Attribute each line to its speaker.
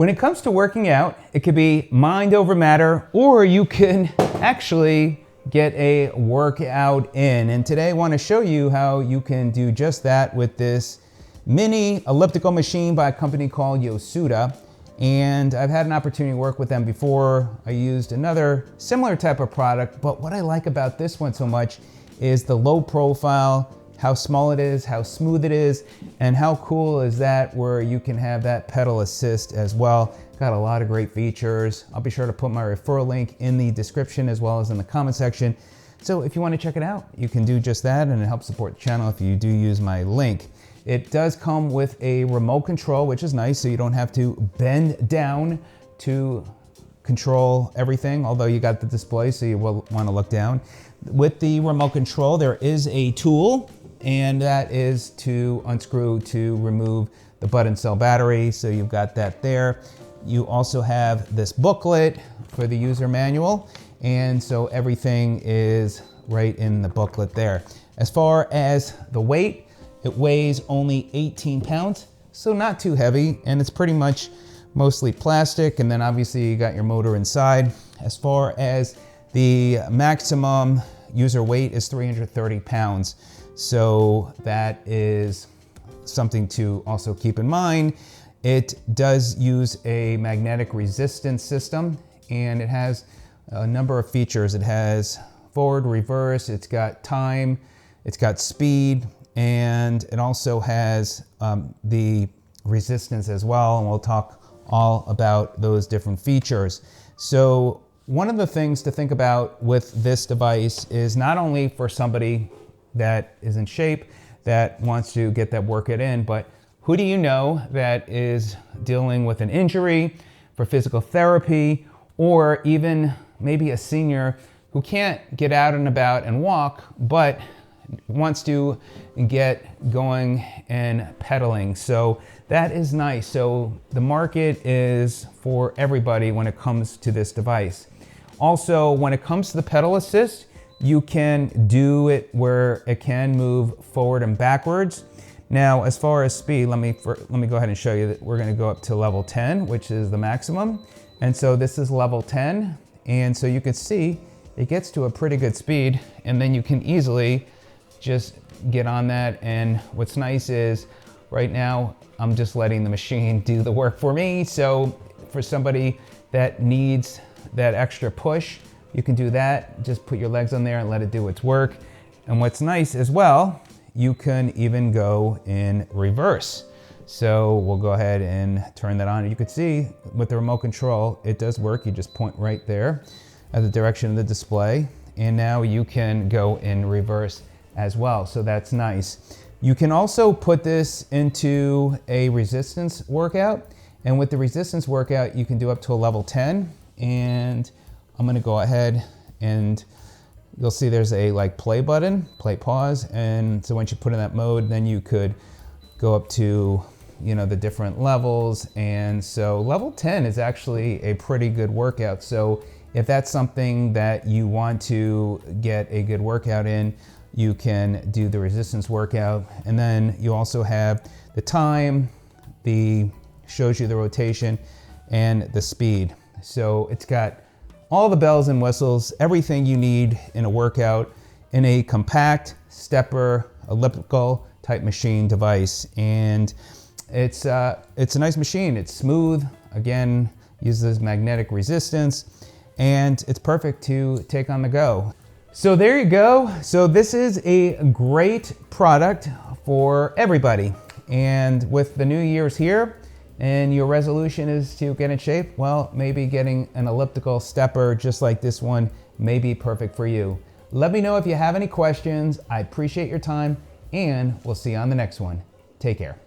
Speaker 1: When it comes to working out, it could be mind over matter, or you can actually get a workout in. And today I want to show you how you can do just that with this mini elliptical machine by a company called YOSUDA. And I've had an opportunity to work with them before. I used another similar type of product, but what I like about this one so much is the low profile, how small it is, how smooth it is, and how cool is that where you can have that pedal assist as well. Got a lot of great features. I'll be sure to put my referral link in the description as well as in the comment section. So if you want to check it out, you can do just that, and it helps support the channel if you do use my link. It does come with a remote control, which is nice, so you don't have to bend down to control everything, although you got the display, so you will want to look down. With the remote control, there is a tool, and that is to unscrew to remove the button cell battery. So you've got that there. You also have this booklet for the user manual. And so everything is right in the booklet there. As far as the weight, it weighs only 18 pounds. So not too heavy, and it's pretty much mostly plastic. And then obviously you got your motor inside. As far as the maximum user weight is 330 pounds. So that is something to also keep in mind. It does use a magnetic resistance system, and it has a number of features. It has forward, reverse, it's got time, it's got speed, and it also has the resistance as well, and we'll talk all about those different features. So one of the things to think about with this device is not only for somebody that is in shape, that wants to get that workout in, but who do you know that is dealing with an injury, for physical therapy, or even maybe a senior who can't get out and about and walk, but wants to get going and pedaling. So that is nice. So the market is for everybody when it comes to this device. Also, when it comes to the pedal assist, you can do it where it can move forward and backwards. Now, as far as speed, let me go ahead and show you that we're going to go up to level 10, which is the maximum. And so this is level 10. And so you can see it gets to a pretty good speed, and then you can easily just get on that. And what's nice is right now I'm just letting the machine do the work for me. So for somebody that needs that extra push, you can do that. Just put your legs on there and let it do its work. And what's nice as well, you can even go in reverse. So we'll go ahead and turn that on. You can see with the remote control, it does work. You just point right there at the direction of the display. And now you can go in reverse as well. So that's nice. You can also put this into a resistance workout. And with the resistance workout, you can do up to a level 10. And I'm gonna go ahead, and you'll see there's a play button, play pause. And so once you put in that mode, then you could go up to, the different levels. And so level 10 is actually a pretty good workout. So if that's something that you want to get a good workout in, you can do the resistance workout. And then you also have the time, shows you the rotation and the speed. So it's got all the bells and whistles, everything you need in a workout in a compact stepper elliptical type machine device. And it's a nice machine. It's smooth, again, uses magnetic resistance, and it's perfect to take on the go. So there you go. So this is a great product for everybody. And with the new year's here, and your resolution is to get in shape, well, maybe getting an elliptical stepper just like this one may be perfect for you. Let me know if you have any questions. I appreciate your time, and we'll see you on the next one. Take care.